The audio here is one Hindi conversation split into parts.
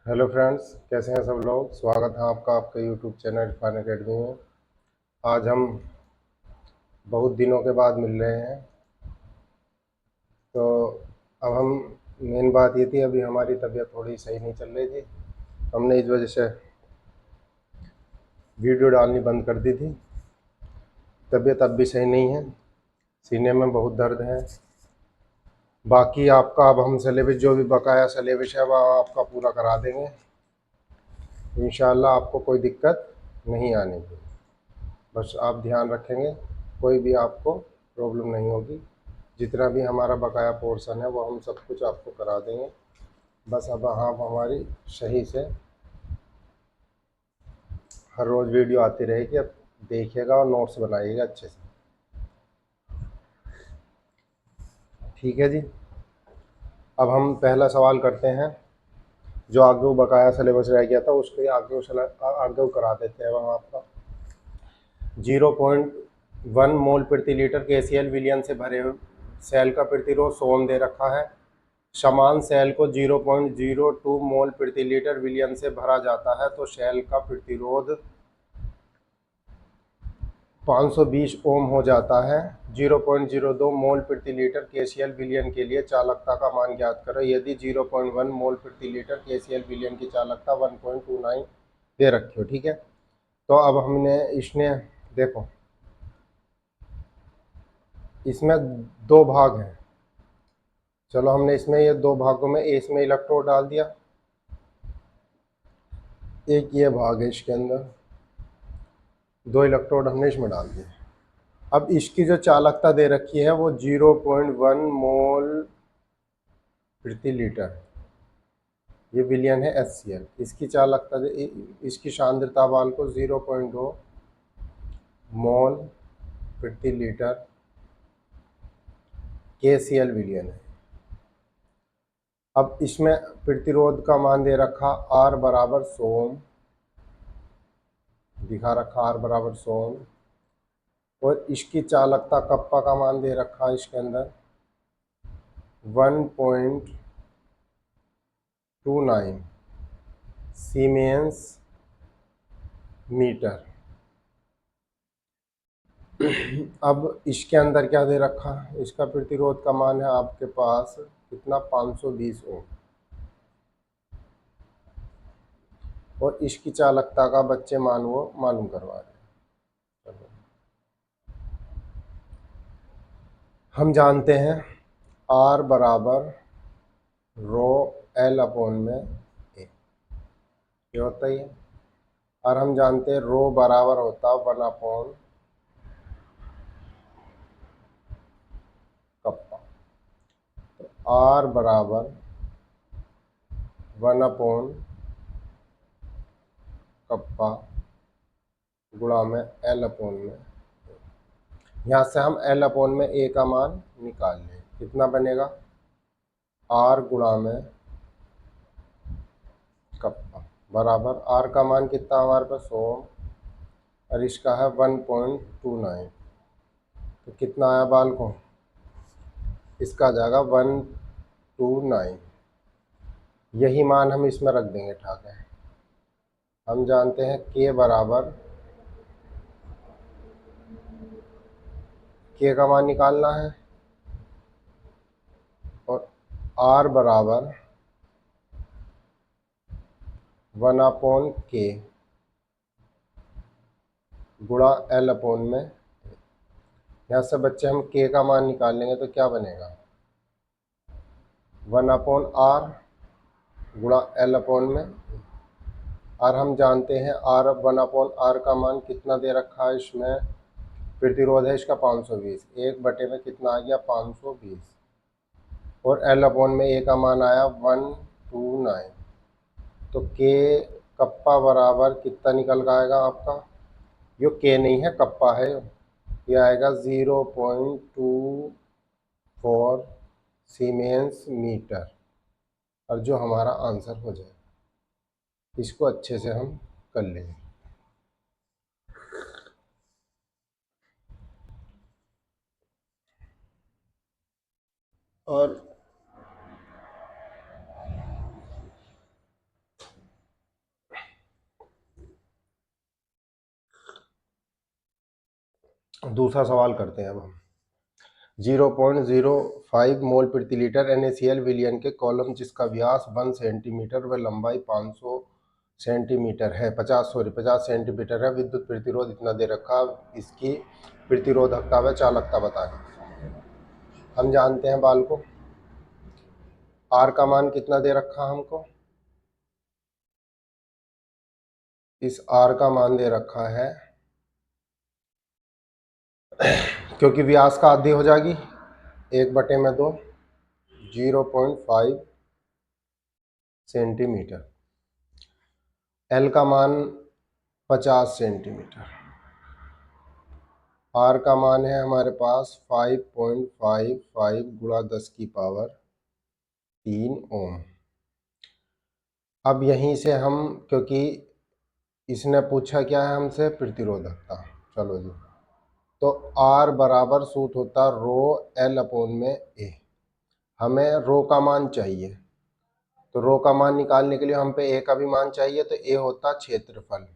हेलो फ्रेंड्स, कैसे हैं सब लोग। स्वागत है आपका आपके यूट्यूब चैनल इरफान अकेडमी में। आज हम बहुत दिनों के बाद मिल रहे हैं। तो अब हम मेन बात ये थी, अभी हमारी तबीयत थोड़ी सही नहीं चल रही थी। हमने इस वजह से वीडियो डालनी बंद कर दी थी। तबीयत अब भी सही नहीं है, सीने में बहुत दर्द है। बाकी आपका अब हम सिलेबस जो भी बकाया सिलेबस है वह आपका पूरा करा देंगे। इंशाल्लाह आपको कोई दिक्कत नहीं आने की, बस आप ध्यान रखेंगे, कोई भी आपको प्रॉब्लम नहीं होगी। जितना भी हमारा बकाया पोर्शन है वो हम सब कुछ आपको करा देंगे। बस अब आप हमारी सही से हर रोज़ वीडियो आती रहेगी, अब देखिएगा और नोट्स बनाइएगा अच्छे से। ठीक है जी। अब हम पहला सवाल करते हैं। जो आगे वो बकाया सिलेबस रह गया था उसके आगे करा देते हैं। वहाँ आपका 0.1 मोल प्रति लीटर KCl विलियन से भरे हुए सेल का प्रतिरोध सोम दे रखा है। समान सेल को 0.02 मोल प्रति लीटर विलियन से भरा जाता है तो सेल का प्रतिरोध 520 ओम हो जाता है। 0.02 मोल प्रति लीटर KCl विलियन के लिए चालकता का मान ज्ञात करें। यदि 0.1 मोल प्रति लीटर KCl विलियन की चालकता 1.29 दे रखी हो। ठीक है, तो अब हमने इसने देखो, इसमें दो भाग हैं। चलो हमने इसमें ये दो भागों में इसमें इलेक्ट्रोड डाल दिया, एक ये भाग है इसके अंदर, दो इलेक्ट्रोड हमने इसमें डाल दिए। अब इसकी जो चालकता दे रखी है वो 0.1 मोल प्रति लीटर, ये विलियन है HCl। इसकी चालकता इसकी सांद्रता वाल को 0.2 मोल प्रति लीटर KCl विलियन है। अब इसमें प्रतिरोध का मान दे रखा R बराबर 100 ओम, दिखा रखा R बराबर 100 ओम। और इसकी चालकता कप्पा का मान दे रखा है इसके अंदर 1.29 सीमेंस मीटर। अब इसके अंदर क्या दे रखा, इसका प्रतिरोध का मान है आपके पास कितना, 520 ओम। और इसकी चालकता का बच्चे मान वो मालूम करवा रहे हैं। हम जानते हैं R बराबर रो L अपॉन में A, ये होता ही है। और हम जानते हैं रो बराबर होता 1 अपॉन कप्पा। तो R बराबर 1 अपॉन कप्पा गुणा में L अपॉन में। यहाँ से हम L अपॉन में A का मान निकाल लें, कितना बनेगा R गुणा में कप्पा बराबर R का मान कितना हमारे पास 100 और इसका है 1.29। तो कितना आया बाल को, इसका आ जाएगा 129। यही मान हम इसमें रख देंगे ठाके। हम जानते हैं K बराबर, K का मान निकालना है और R बराबर 1 अपॉन K गुणा L अपॉन में। यहाँ से बच्चे हम K का मान निकालेंगे तो क्या बनेगा 1 अपॉन R गुणा L अपॉन में। और हम जानते हैं R 1 अपॉन R का मान कितना दे रखा है, इसमें प्रतिरोध है इसका 520, एक बटे में कितना आ गया 520। और L अपॉन में A का मान आया 129। तो K कप्पा बराबर कितना निकल का आएगा आपका, यो K नहीं है कप्पा है, ये आएगा 0.24 सीमेंस मीटर। और जो हमारा आंसर हो जाए, इसको अच्छे से हम कर लेंगे। और दूसरा सवाल करते हैं अब हम। 0.05 मोल प्रति लीटर NaCl विलियन के कॉलम जिसका व्यास 1 सेंटीमीटर व लंबाई 500 सेंटीमीटर है 50 सेंटीमीटर है, विद्युत प्रतिरोध इतना दे रखा, इसकी प्रतिरोधकता व चालकता बतानी। हम जानते हैं बाल को R का मान कितना दे रखा हमको, इस R का मान दे रखा है, क्योंकि व्यास का आधी हो जाएगी 1/2 0.5 सेंटीमीटर। L का मान 50 सेंटीमीटर। R का मान है हमारे पास 5.55 गुणा 10 की पावर 3 ओम। अब यहीं से हम, क्योंकि इसने पूछा क्या है हमसे, प्रतिरोधकता। चलो जी, तो R बराबर सूत्र होता रो L/A। हमें रो का मान चाहिए, तो रो का मान निकालने के लिए हम पे A का भी मान चाहिए, तो A होता क्षेत्रफल,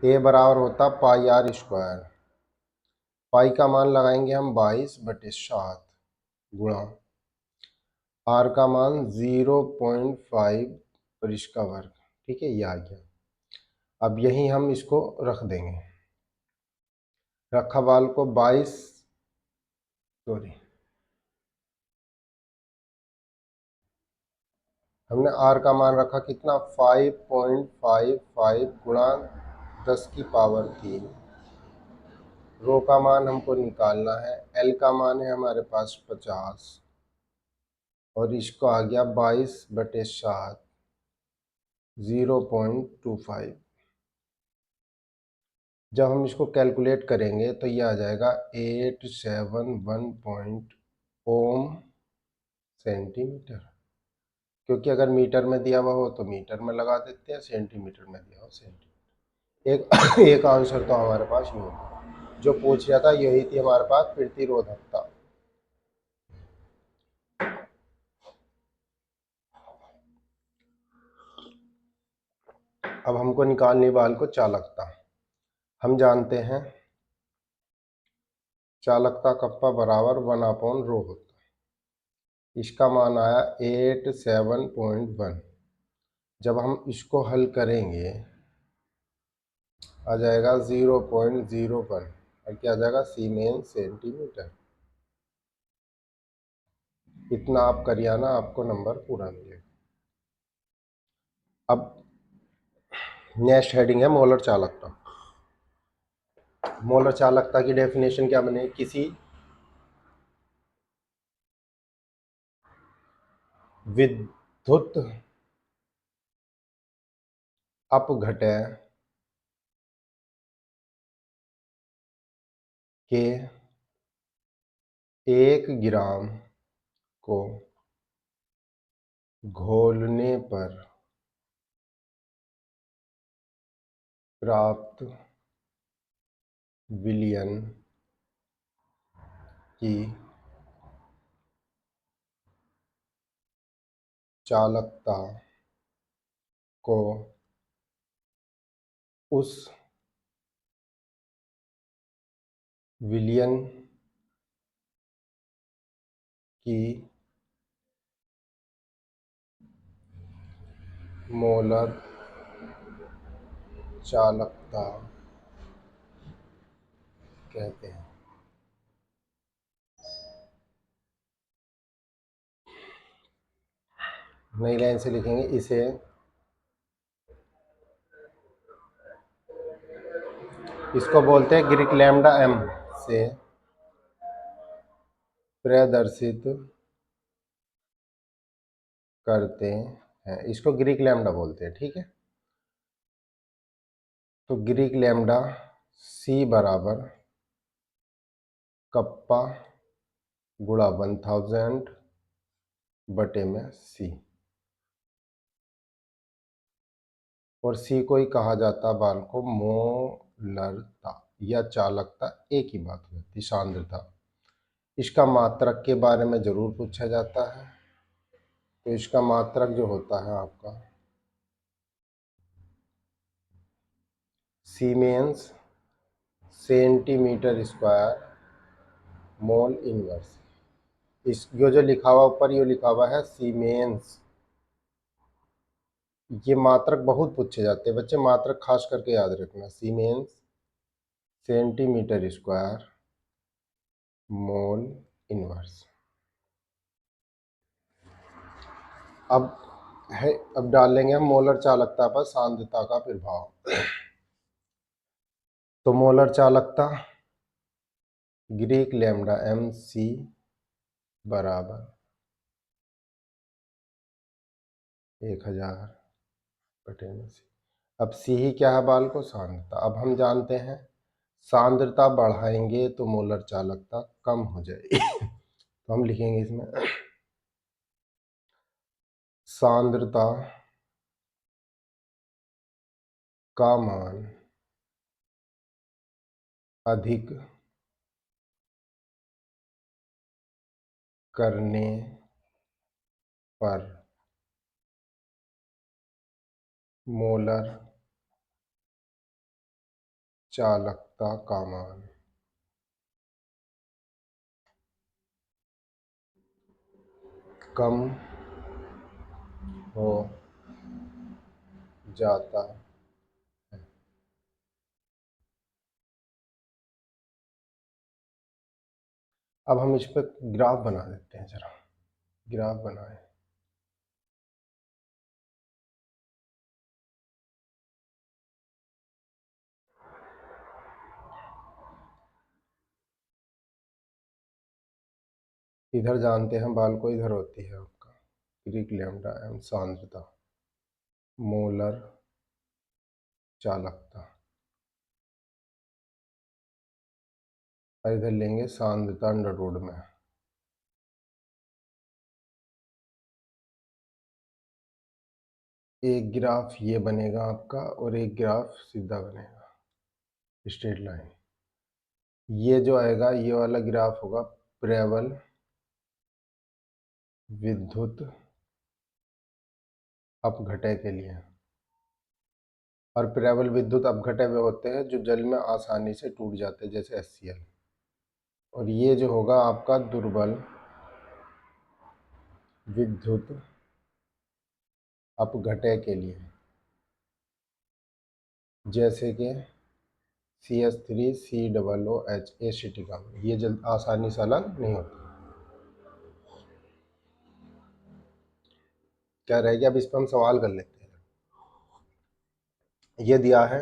A बराबर होता πr²। पाई का मान लगाएंगे हम 22/7 गुणा R का मान 0.5 पर इसका वर्ग। ठीक है, ये आ गया। अब यही हम इसको रख देंगे, रखा बाल को 22, सॉरी हमने R का मान रखा कितना, 5.55 गुणा 10 की पावर 3। रो का मान हमको निकालना है, L का मान है हमारे पास 50 और इसको आ गया 22/7 0.25। जब हम इसको कैलकुलेट करेंगे तो ये आ जाएगा 871 ओम सेंटीमीटर, क्योंकि अगर मीटर में दिया हुआ हो तो मीटर में लगा देते हैं, सेंटीमीटर में दिया हो सेंटीमीटर। एक एक आंसर तो हमारे पास ये होगा, जो पूछ रहा था यही थी हमारे पास प्रतिरोधकता। अब हमको निकालनी बाल को चालकता। हम जानते हैं चालकता कप्पा बराबर 1/ρ होता है। इसका मान आया 87.1। जब हम इसको हल करेंगे आ जाएगा 0.01 और क्या आ जाएगा, सीमेन सेंटीमीटर। इतना आप करिए ना, आपको नंबर पूरा मिलेगा। अब नेक्स्ट हेडिंग है मोलर चालकता। मोलर चालकता की डेफिनेशन क्या बने, किसी विद्युत अपघटय के 1 ग्राम को घोलने पर प्राप्त विलयन की चालकता को उस विलयन की मोलर चालकता कहते हैं। नई लाइन से लिखेंगे, इसे इसको बोलते हैं ग्रीक लैम्डा m से प्रदर्शित करते हैं। इसको ग्रीक लैम्डा बोलते हैं, ठीक है। तो ग्रीक लैम्डा C बराबर कप्पा गुणा 1000/C, और C को ही कहा जाता बाल को मोलरता या चालकता, एक ही बात होती, सांद्रता। इसका मात्रक के बारे में जरूर पूछा जाता है, तो इसका मात्रक जो होता है आपका siemens centimetre square mole inverse. इस जो लिखा हुआ ऊपर ये लिखा हुआ है सीमेंस। ये मात्रक बहुत पूछे जाते हैं बच्चे, मात्रक खास करके याद रखना। Siemens centimetre square mole inverse. अब डालेंगे हम मोलर चालकता पर सांद्रता का प्रभाव। तो मोलर चालकता ग्रीक लैम्डा एम सी बराबर 1000 बटे में सी। अब सी ही क्या है बाल को? सांद्रता। अब हम जानते हैं सांद्रता बढ़ाएंगे तो मोलर चालकता कम हो जाएगी। तो हम लिखेंगे इसमें सांद्रता का मान अधिक करने पर मोलर चालकता का मान कम हो जाता है। अब हम इस पर ग्राफ बना देते हैं, जरा ग्राफ बनाएं। इधर जानते हैं बाल को, इधर होती है आपका ग्रीक लैम्डा एम सांद्रता मोलर चालकता, और इधर लेंगे सांद्रता अंडर रूट में। एक ग्राफ ये बनेगा आपका और एक ग्राफ सीधा बनेगा स्ट्रेट लाइन। ये जो आएगा ये वाला ग्राफ होगा प्रबल विद्युत अपघटय के लिए। और प्रबल विद्युत अपघटय वे होते हैं जो जल में आसानी से टूट जाते हैं, जैसे HCl। और ये जो होगा आपका दुर्बल विद्युत अपघटय के लिए, जैसे कि CH3COOH एसिटिका। ये जल्द आसानी से अलग नहीं होता। क्या रहेगा? अब इस पर हम सवाल कर लेते हैं। ये दिया है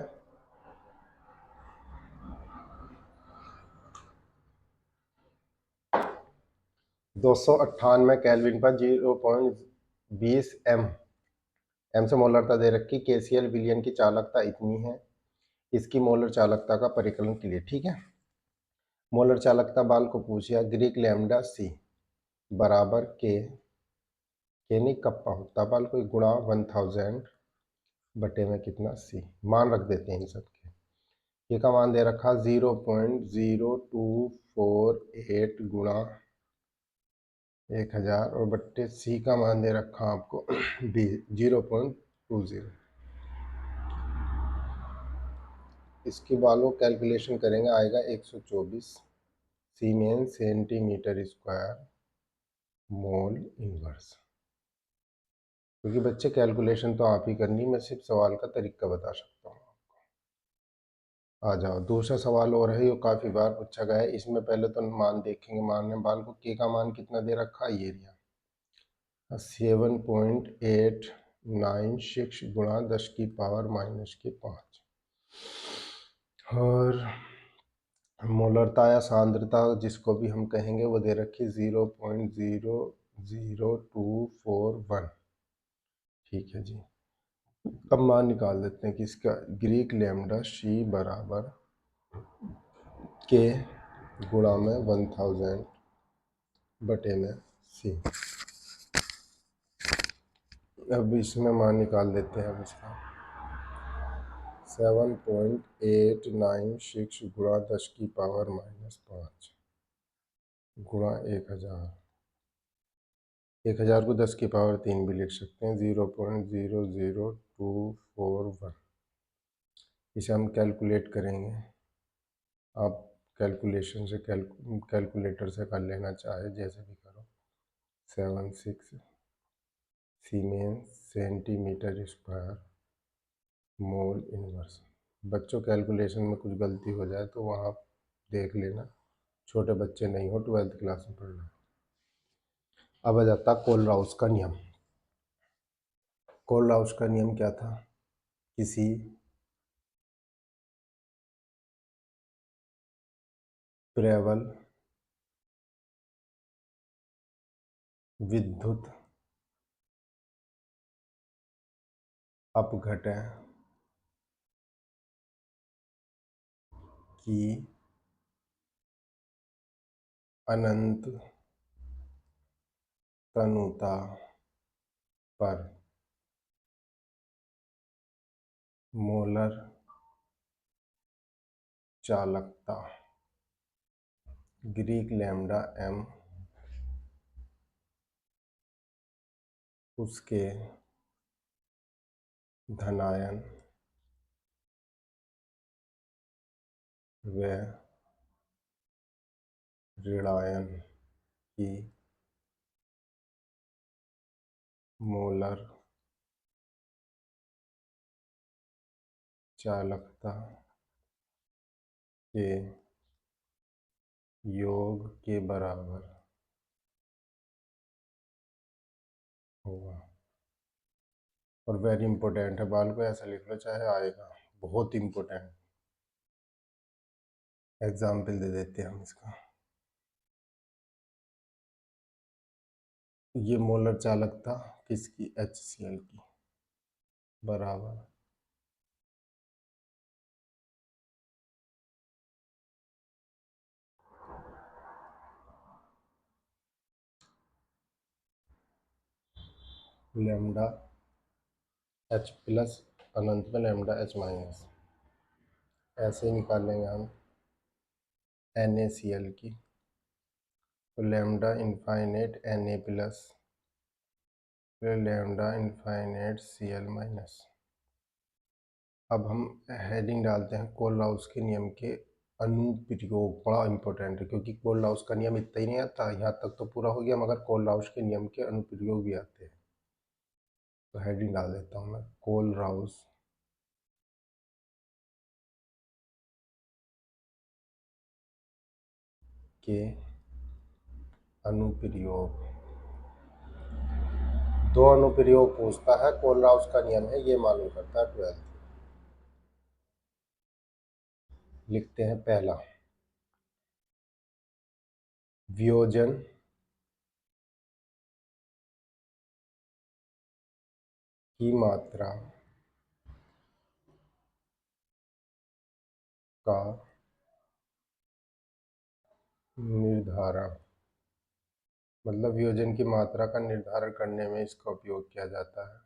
298 केल्विन पर 0.20 एम से मोलरता दे रखी। KCl विलयन की चालकता इतनी है, इसकी मोलर चालकता का परिकलन के लिए। ठीक है, मोलर चालकता बाल को पूछा ग्रीक लैम्डा सी बराबर के नहीं कप्पा होता बाल को गुणा 1000 बटे में कितना सी। मान रख देते हैं इन सब के। ये का मान दे रखा 0.0248 गुणा 1000 और बट्टे सी का मान दे रखा आपको 0.20। इसकी बालों कैलकुलेशन करेंगे, आएगा 124 सीमेन सेंटीमीटर स्क्वायर मोल इनवर्स। क्योंकि बच्चे कैलकुलेशन तो आप ही करनी, मैं सिर्फ सवाल का तरीका बता सकता हूँ आपको। आ जाओ, दूसरा सवाल और है, ये काफ़ी बार पूछा गया है। इसमें पहले तो मान देखेंगे। मान में बाल को के का मान कितना दे रखा है, ये रिया 7.896 गुणा 10⁻⁻⁵ और मोलरता या सांद्रता जिसको भी हम कहेंगे वो दे रखी 0.00241। ठीक है जी। अब मान निकाल देते हैं कि इसका ग्रीक लैम्डा सी बराबर के गुणा में 1000 बटे में सी। अब इसमें मान निकाल देते हैं। अब इसका 7.896 गुणा 10⁻⁻5 गुणा 1000 को 10⁻³ भी लिख सकते हैं, 0.00241। इसे हम कैलकुलेट करेंगे आप कैलकुलेशन से कैलकुलेटर से कर लेना चाहे जैसे भी करो। 76 siemens centimetre square mole inverse. बच्चों कैलकुलेशन में कुछ गलती हो जाए तो वहाँ देख लेना, छोटे बच्चे नहीं हो, 12th क्लास में पढ़ना। अब आ जाता कोलराउस का नियम। कोलराउस का नियम क्या था? किसी प्रबल विद्युत अपघटन की अनंत तनुता पर मोलर चालकता ग्रीक लैम्डा एम उसके धनायन व ऋणायन की मोलर चालकता के योग के बराबर होगा। और वेरी इंपॉर्टेंट है, बाल को ऐसा लिख लो चाहे आएगा, बहुत इंपॉर्टेंट। एग्जाम्पल दे देते हैं हम इसका। ये मोलर चालकता किसकी? HCl की, बराबर लैम्डा H प्लस अनंत में लैम्डा H माइनस। ऐसे ही निकालेंगे हम NaCl की, तो लैम्डा इनफाइनेट Na प्लस फिर लैम्डा इनफाइनेट Cl माइनस। अब हम हेडिंग डालते हैं कोलराउस के नियम के अनुप्रयोग। बड़ा इंपॉर्टेंट है क्योंकि कोलराउस का नियम इतना ही नहीं आता, यहाँ तक तो पूरा हो गया, मगर कोलराउस के नियम के अनुप्रयोग भी आते हैं। तो हेडिंग डाल देता हूँ मैं, कोलराउस के अनुप्रयोग। दो अनुप्रयोग पूछता है, कोलराउस का नियम है ये मालूम करता है 12th। लिखते हैं पहला, वियोजन की मात्रा का निर्धारण, मतलब वियोजन की मात्रा का निर्धारण करने में इसका उपयोग किया जाता है।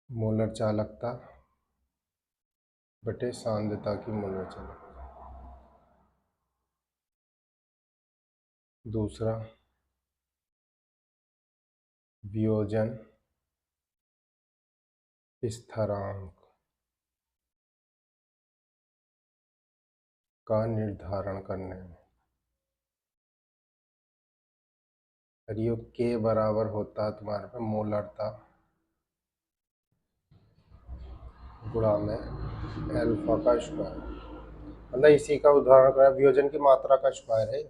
मोलर चालकता बटे सांद्रता की मोलर चालकता। दूसरा, वियोजन स्थिरांक का निर्धारण करने में, ये के बराबर होता है तुम्हारे पे मोलरता गुणा में अल्फा का स्क्वायर, मतलब इसी का उदाहरण करें, वियोजन की मात्रा का स्क्वायर है।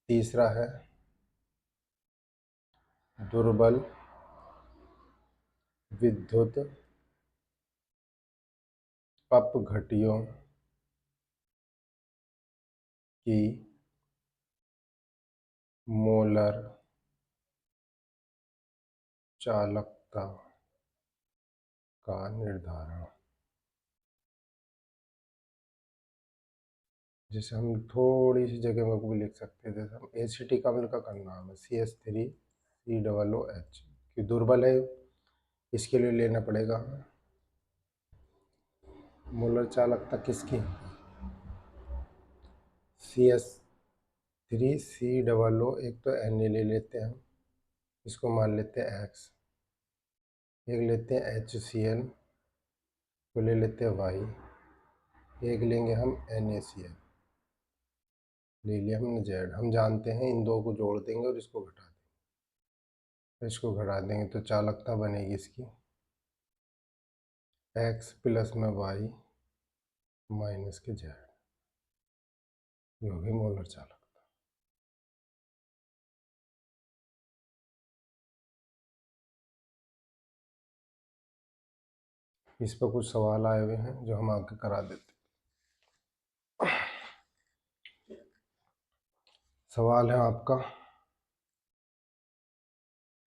तीसरा है दुर्बल विद्युत अपघटियों की मोलर चालकता का निर्धारण। जैसे हम थोड़ी सी जगह में भी लिख सकते हैं, जैसे हम एसिटिक अम्ल का करना है CH3COOH, कि दुर्बल है इसके लिए लेना पड़ेगा हमें मोलर चालकता किसकी? CH3COO, एक तो Na ले लेते हैं हम, इसको मान लेते हैं X, एक लेते हैं HCl को ले लेते हैं Y, एक लेंगे हम NaCl, ले लिया हमने Z। हम जानते हैं इन दो को जोड़ देंगे और इसको घटा देंगे, इसको घटा देंगे तो चालकता बनेगी इसकी X प्लस में Y माइनस के Z, ये होगी मोलर चालकता। इस पर कुछ सवाल आए हुए हैं जो हम आगे करा देते। सवाल है आपका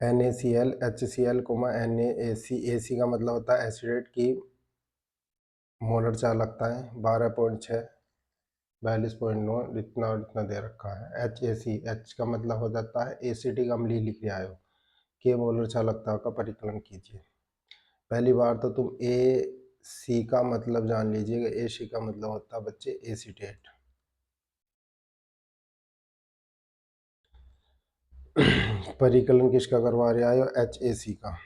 NaCl HCl, NaAC। AC का मतलब होता है एसिडेट की मोलर चालकता है 12.6, 42.9, इतना और इतना दे रखा है। HAC, H का मतलब हो जाता है एसिटिक अम्लीय क्रियाएं के मोलर चालकता का परिकलन कीजिए। पहली बार तो तुम AC का मतलब जान लीजिएगा। AC का मतलब होता है बच्चे एसीटेट। परिकलन किसका करवा रहे हो? HAC का।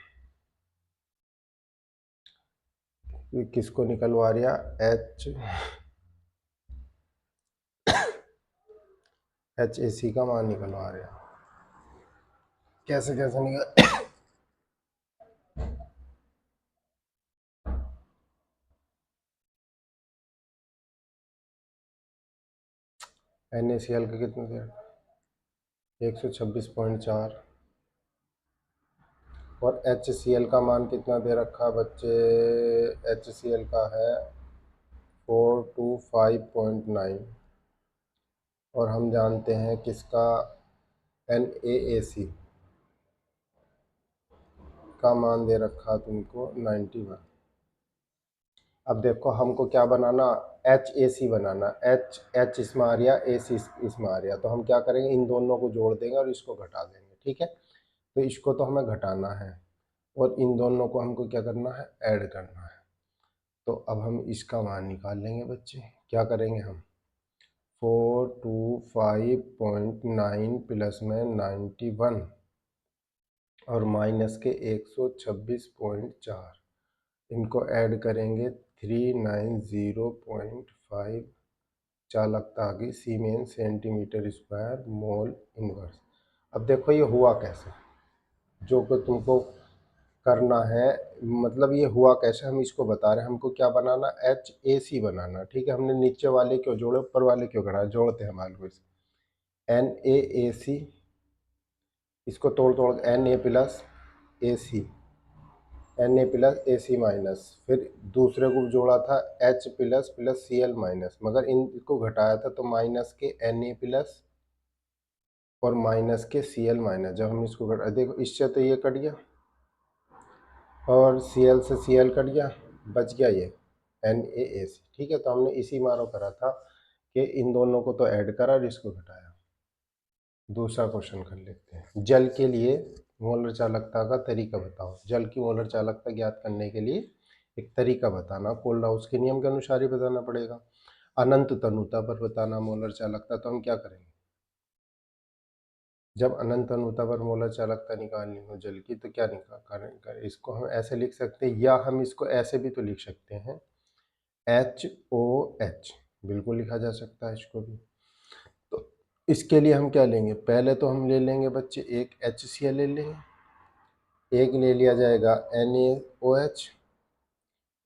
किसको निकलवा रहा? HAC का मान निकलवा रहा। कैसे कैसे निकल NaCl का कितना दिया? 126.4। और HCl का मान कितना दे रखा है बच्चे? HCl का है 425.9। और हम जानते हैं किसका? NaAC का मान दे रखा तुमको 91। अब देखो हमको क्या बनाना? HAC बनाना। H इसमें आ रहा, AC इसमें आ रहा, तो हम क्या करेंगे? इन दोनों को जोड़ देंगे और इसको घटा देंगे। ठीक है, तो इसको तो हमें घटाना है और इन दोनों को हमको क्या करना है? ऐड करना है। तो अब हम इसका मान निकाल लेंगे बच्चे। क्या करेंगे हम? 425.9 प्लस में 91 और माइनस के 126.4, इनको ऐड करेंगे 390.5, चालकता आ गई सीमेन सेंटीमीटर स्क्वायर मोल इनवर्स। अब देखो ये हुआ कैसे, जो कि तुमको करना है, मतलब ये हुआ कैसे हम इसको बता रहे हैं। हमको क्या बनाना? HAC बनाना। ठीक है, हमने नीचे वाले क्यों जोड़े, ऊपर वाले क्यों घटाए? जोड़ते हैं मान को इसे। NaAC, इसको तोड़ तोड़ Na plus AC, Na plus AC minus, फिर दूसरे को जोड़ा था H plus plus Cl minus, मगर इनको घटाया था तो माइनस के Na प्लस और माइनस के Cl माइनस। जब हम इसको घटा, देखो इससे तो ये कट गया और Cl से Cl कट गया, बच गया ये NaAC। ठीक है, तो हमने इसी मारो करा था कि इन दोनों को तो ऐड करा और इसको घटाया। दूसरा क्वेश्चन कर लेते हैं। जल के लिए मोलर चालकता का तरीका बताओ। जल की मोलर चालकता ज्ञात करने के लिए एक तरीका बताना। कोल्डहाउस के नियम के अनुसार ही बताना पड़ेगा। अनंत तनुता पर बताना मोलर चालकता। तो हम क्या करेंगे? जब अनंत तनुता पर मोलर चालकता निकालनी हो जल की, तो क्या निकाल, इसको हम ऐसे लिख सकते हैं, या हम इसको ऐसे भी तो लिख सकते हैं, HOH, बिल्कुल लिखा जा सकता है इसको भी। तो इसके लिए हम क्या लेंगे? पहले तो हम ले लेंगे बच्चे एक HCl ले लेंगे, एक ले लिया जाएगा NaOH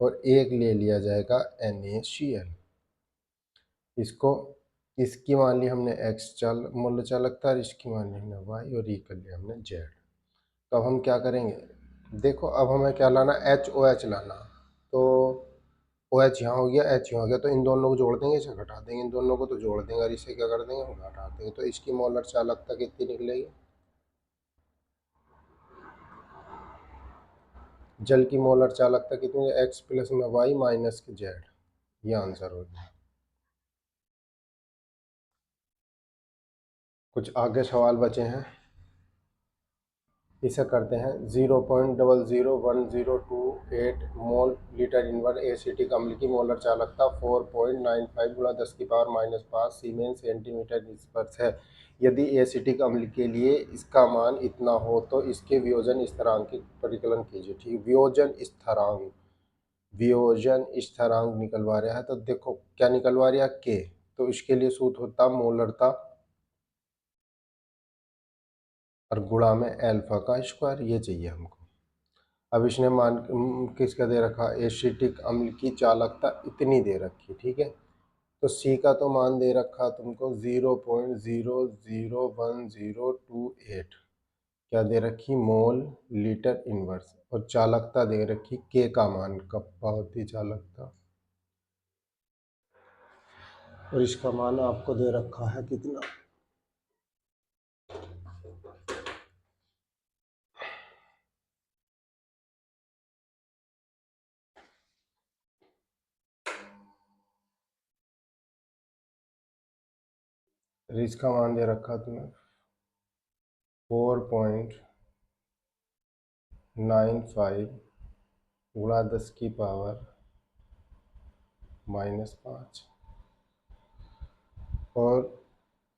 और एक ले लिया जाएगा NaCl। इसको, इसकी मान ली हमने X मोलर चालकता और इसकी मान ली हमने Y और ये कर लिया हमने Z। तो अब हम क्या करेंगे? देखो अब हमें क्या लाना? HOH लाना। तो OH यहाँ हो गया, H यहाँ हो गया, तो इन दोनों को जोड़ देंगे, इसे घटा देंगे, इन दोनों को तो जोड़ देंगे और इसे क्या कर देंगे? हम घटा देंगे। तो इसकी मोलर चालकता कितनी निकलेगी? जल की मोलर चालकता कितनी है? X प्लस में Y माइनस के Z, ये आंसर हो गया। कुछ आगे सवाल बचे हैं, इसे करते हैं। 0.00128 मोल लीटर इनवर्ट एसिटिक अम्ल की मोलर चालकता 4.95 गुणा 10 की पावर माइनस 5 सीमेन सेंटीमीटर स्पर्श है। यदि एसिटिक अम्ल के लिए इसका मान इतना हो तो इसके वियोजन स्थिरांक की परिकलन कीजिए। ठीक, वियोजन स्थिरांक, वियोजन स्थिरांक निकलवा रहा है। तो देखो क्या निकलवा रहा है, के। तो इसके लिए सूत्र होता मोलरता और गुणा में अल्फा का स्क्वायर, ये चाहिए हमको। अब इसने मान किसका दे रखा, एसिटिक अम्ल की चालकता इतनी दे रखी, ठीक है। तो सी का तो मान दे रखा तुमको 0.00128, क्या दे रखी, मोल लीटर इनवर्स। और चालकता दे रखी के का मान, कपावती चालकता, और इसका मान आपको दे रखा है कितना, इसका मान दे रखा तुम्हें 4.95 गुणा 10 की पावर -5, और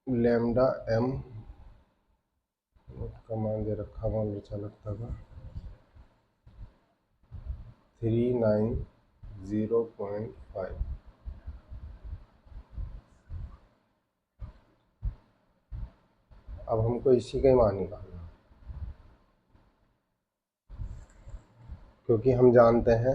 लैम्डा एम का मान दे रखा, मान चालकता का 390.5। अब हमको इसी का ही मान निकालना, क्योंकि हम जानते हैं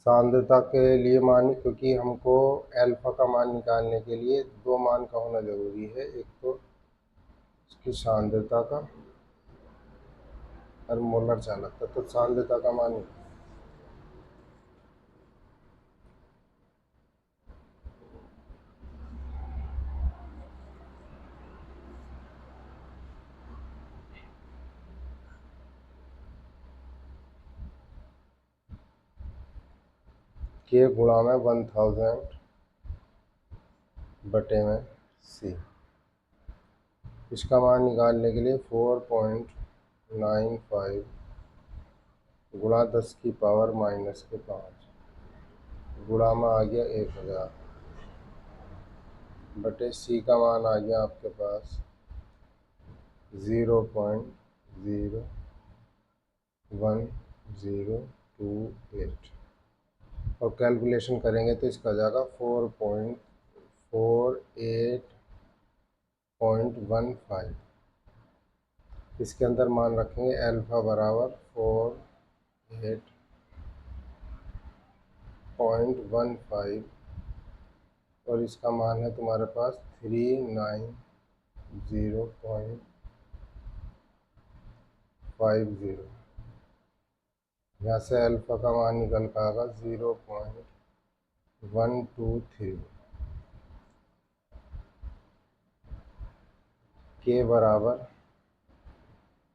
सांद्रता के लिए मान, क्योंकि हमको अल्फा का मान निकालने के लिए दो मान का होना जरूरी है, एक तो इसकी सांद्रता का और मोलर चालकता। तो सांद्रता का मान के गुणा में 1000 बटे में सी। इसका मान निकालने के लिए 4.95 गुणा 10 की पावर -5 गुणा में आ गया 1000 बटे सी का मान आ गया आपके पास 0.01028, और कैलकुलेशन करेंगे तो इसका जाएगा 4.48.15। इसके अंदर मान रखेंगे अल्फा बराबर 48.15, और इसका मान है तुम्हारे पास 390.50। यहाँ से अल्फा का मान निकल पाएगा 0.123। के बराबर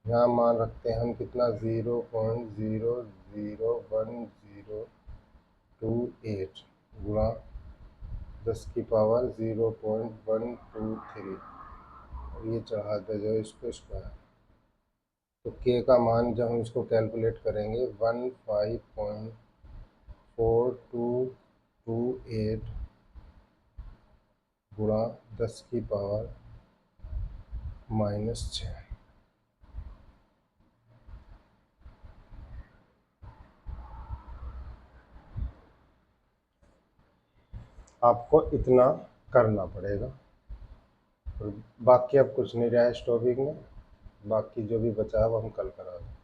यहाँ मान रखते हैं हम कितना, 0.001028 गुणा 10 की पावर 0.123, और ये चढ़ाते जो इसको स्क्वायर। तो के का मान जब हम इसको कैलकुलेट करेंगे 15.4228 गुणा 10 की पावर -6। आपको इतना करना पड़ेगा, और बाकी अब कुछ नहीं रहा है इस टॉपिक में। बाकी जो भी बचा है वो हम कल करा देंगे।